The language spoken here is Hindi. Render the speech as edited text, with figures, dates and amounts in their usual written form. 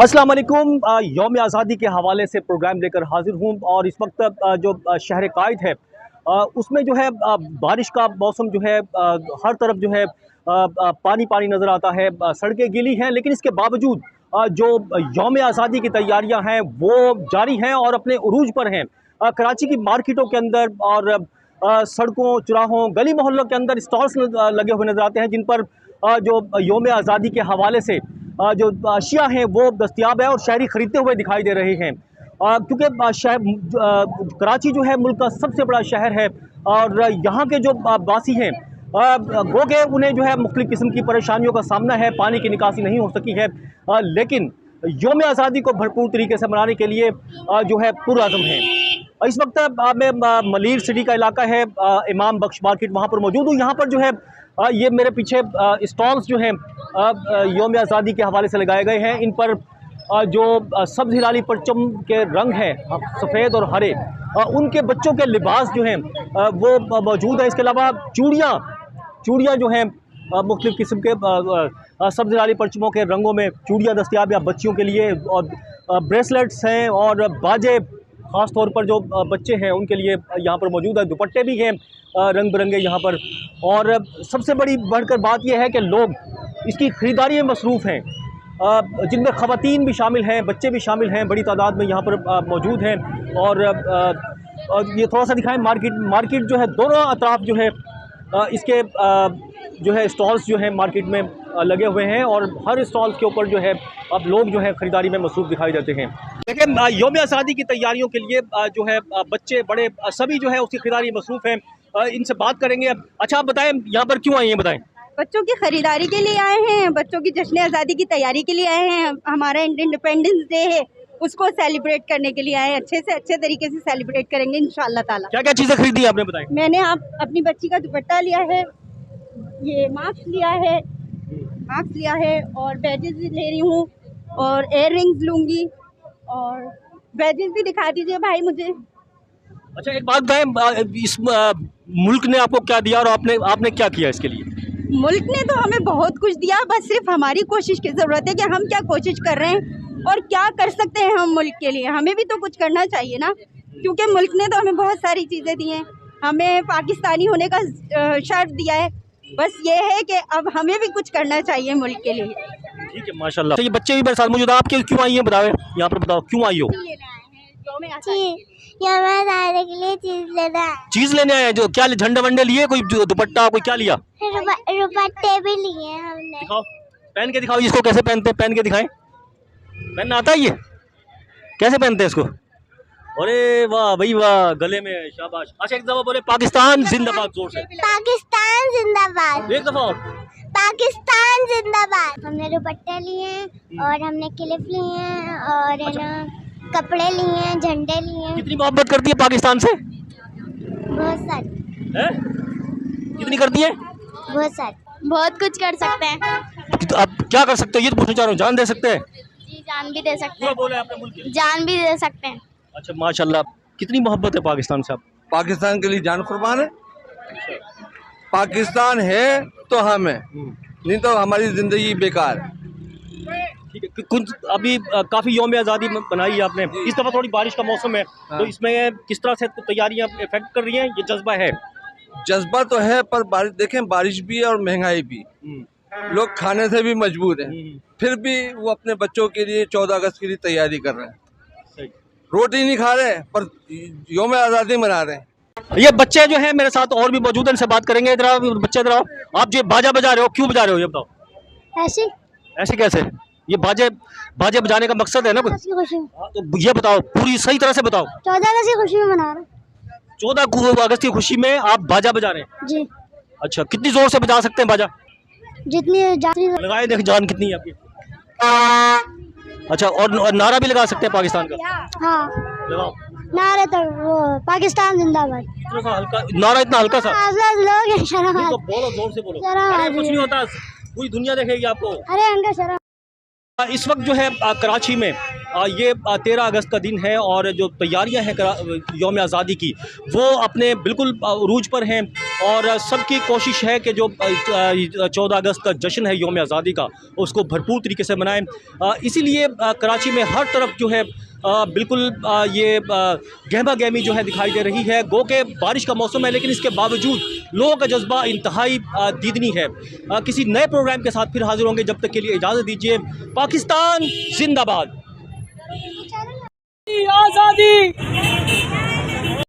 अस्सलाम वालेकुम। यौम आज़ादी के हवाले से प्रोग्राम लेकर हाजिर हूँ और इस वक्त जो शहर कायद है उसमें जो है बारिश का मौसम जो है हर तरफ जो है पानी पानी नज़र आता है। सड़कें गीली हैं लेकिन इसके बावजूद जो यौम आज़ादी की तैयारियां हैं वो जारी हैं और अपने उरूज पर हैं। कराची की मार्केटों के अंदर और सड़कों चौराहों गली मोहल्लों के अंदर स्टॉल्स लगे हुए नज़र आते हैं जिन पर जो यौम आज़ादी के हवाले से जो अशिया हैं वो दस्तयाब है और शहरी ख़रीदते हुए दिखाई दे रहे हैं। क्योंकि कराची जो है मुल्क का सबसे बड़ा शहर है और यहाँ के जो वासी हैं गोगे उन्हें जो है मुख्तलिफ़ किस्म की परेशानियों का सामना है। पानी की निकासी नहीं हो सकी है लेकिन यौम आज़ादी को भरपूर तरीके से मनाने के लिए जो है पुरअज़म है। इस वक्त मैं मलीर सिटी का इलाका है, इमाम बख्श मार्केट, वहाँ पर मौजूद हूँ। यहाँ पर जो है ये मेरे पीछे स्टॉल्स जो हैं यौम आज़ादी के हवाले से लगाए गए हैं। इन पर जो सब्ज़ हिलाली परचम के रंग हैं सफ़ेद और हरे, उनके बच्चों के लिबास जो हैं वो मौजूद है। इसके अलावा चूड़ियाँ जो हैं मुख्तलिफ़ किस्म के सब्ज़ हिलाली परचमों के रंगों में चूड़ियाँ दस्तयाब या बच्चियों के लिए, और ब्रेसलेट्स हैं और बाजे ख़ास तौर पर जो बच्चे हैं उनके लिए यहाँ पर मौजूद है। दुपट्टे भी हैं रंग बिरंगे यहाँ पर। और सबसे बड़ी बढ़कर बात यह है कि लोग इसकी ख़रीदारी में मसरूफ़ हैं, जिनमें ख़वातीन भी शामिल हैं, बच्चे भी शामिल हैं, बड़ी तादाद में यहाँ पर मौजूद हैं। और ये थोड़ा सा दिखाएं मार्केट जो है दोनों अतराफ़ जो है इसके जो है स्टॉल्स जो हैं मार्केट में लगे हुए हैं और हर स्टॉल के ऊपर जो है अब लोग जो है ख़रीदारी में मसरूफ़ दिखाई देते हैं। लेकिन यौम आज़ादी की तैयारियों के लिए जो है बच्चे बड़े सभी जो है उसकी ख़रीदारी में मसरूफ़ हैं। इनसे बात करेंगे। अच्छा, आप बताएं यहाँ पर क्यों आई हैं? बताएं। बच्चों की खरीदारी के लिए आए हैं, बच्चों की जश्न आज़ादी की तैयारी के लिए आए हैं। हमारा इंडिपेंडेंस डे है, उसको सेलिब्रेट करने के लिए आए हैं। अच्छे से अच्छे तरीके से सेलिब्रेट करेंगे इंशाल्लाह ताला। क्या क्या चीज़ें खरीदी आपने? बताएं। मैंने अपनी बच्ची का दुपट्टा लिया है, ये मास्क लिया है और बैजेस भी ले रही हूँ और एयर रिंग्स लूँगी। और बैजेस भी दिखा दीजिए भाई मुझे। अच्छा, एक बात बताएं, इस मुल्क ने आपको क्या दिया और आपने क्या किया इसके लिए? मुल्क ने तो हमें बहुत कुछ दिया, बस सिर्फ हमारी कोशिश की ज़रूरत है कि हम क्या कोशिश कर रहे हैं और क्या कर सकते हैं हम मुल्क के लिए। हमें भी तो कुछ करना चाहिए ना, क्योंकि मुल्क ने तो हमें बहुत सारी चीज़ें दी हैं। हमें पाकिस्तानी होने का शर्फ दिया है, बस ये है कि अब हमें भी कुछ करना चाहिए मुल्क के लिए। ठीक है, माशाल्लाह। तो ये बच्चे भी मेरे साथ मौजूद हैं। आप क्यों आई हैं? बताओ, यहाँ पर बताओ क्यों आई हो? के लिए चीज़ लेने आए हैं। जो क्या झंडे वंडे लिए? कोई दुपट्टा, कोई क्या लिया? दुपट्टे भी लिए हमने। दिखाओ, पहन के दिखाओ इसको। कैसे पहनते हैं? पहन के दिखाएं। पहनना आता है ये? कैसे पहनते हैं इसको? अरे वाह भाई वाह, गले में, शाबाश। अच्छा, एक दफा बोले पाकिस्तान जिंदाबाद जोर से। पाकिस्तान जिंदाबाद। एक दफा और। पाकिस्तान जिंदाबाद। हमने दुपट्टे लिए और हमने क्लिप लिए हैं और अच्छा। कपड़े लिए हैं, झंडे लिए हैं। कितनी मोहब्बत करती है पाकिस्तान से? बहुत सारी। हैं? कितनी करती है? बहुत सारी। बहुत कुछ कर सकते हैं। तो आप क्या कर सकते हो ये तो पूछना चाह रहा हूँ। जान दे सकते हैं? जी, जान भी दे सकते हैं। बोले आपने मुल्क की। जान भी दे सकते हैं। अच्छा, माशाल्लाह। कितनी मोहब्बत है पाकिस्तान से? आप पाकिस्तान के लिए जान कुर्बान है। पाकिस्तान है तो हम है, नहीं तो हमारी जिंदगी बेकार है। ठीक है। कुछ अभी काफ़ी यौम आज़ादी बनाई है आपने। इस दफ़ा थोड़ी बारिश का मौसम है, तो इसमें किस तरह से तैयारियां इफेक्ट कर रही हैं? ये जज्बा है? जज्बा तो है, पर बारिश देखें, बारिश भी है और महंगाई भी। लोग खाने से भी मजबूर हैं, फिर भी वो अपने बच्चों के लिए 14 अगस्त के लिए तैयारी कर रहे हैं। रोटी नहीं खा रहे पर यौम आज़ादी मना रहे हैं। ये बच्चे जो हैं मेरे साथ और भी मौजूद हैं, इनसे बात करेंगे। इधर बच्चे इधर आओ। आप जो बाजा बजा रहे हो, क्यों बजा रहे हो ये बताओ? ऐसे ऐसे कैसे? ये बाजे बजाने का मकसद है ना कुछ? तो ये बताओ, पूरी सही तरह से बताओ। 14 अगस्त की खुशी में मना रहे हैं। 14 अगस्त की खुशी में आप बाजा बजा रहे हैं? जी। अच्छा, कितनी जोर से बजा सकते हैं बाजा? जितनी लगाए देख, जान कितनी है आपकी? अच्छा, और नारा भी लगा सकते हैं पाकिस्तान का? हाँ, लगाओ नारे तो वो पाकिस्तान जिंदाबाद। इतना सा हल्का नारा, इतना हल्का सा। लोग शर्म तो बोलो, जोर से बोलो। शर्म अरे कुछ नहीं होता, पूरी दुनिया देखेगी आपको। अरे अंकल शर्म इस वक्त जो है कराची में ये 13 अगस्त का दिन है और जो तैयारियां हैं यौम आज़ादी की वो अपने बिल्कुल उरूज पर हैं और सबकी कोशिश है कि जो 14 अगस्त का जश्न है यौम आज़ादी का उसको भरपूर तरीके से मनाएं। इसीलिए कराची में हर तरफ जो है बिल्कुल ये गहमा गहमी जो है दिखाई दे रही है। गो के बारिश का मौसम है लेकिन इसके बावजूद लोगों का जज्बा इंतहाई दीदनी है। किसी नए प्रोग्राम के साथ फिर हाजिर होंगे, जब तक के लिए इजाज़त दीजिए। पाकिस्तान जिंदाबाद। आज़ादी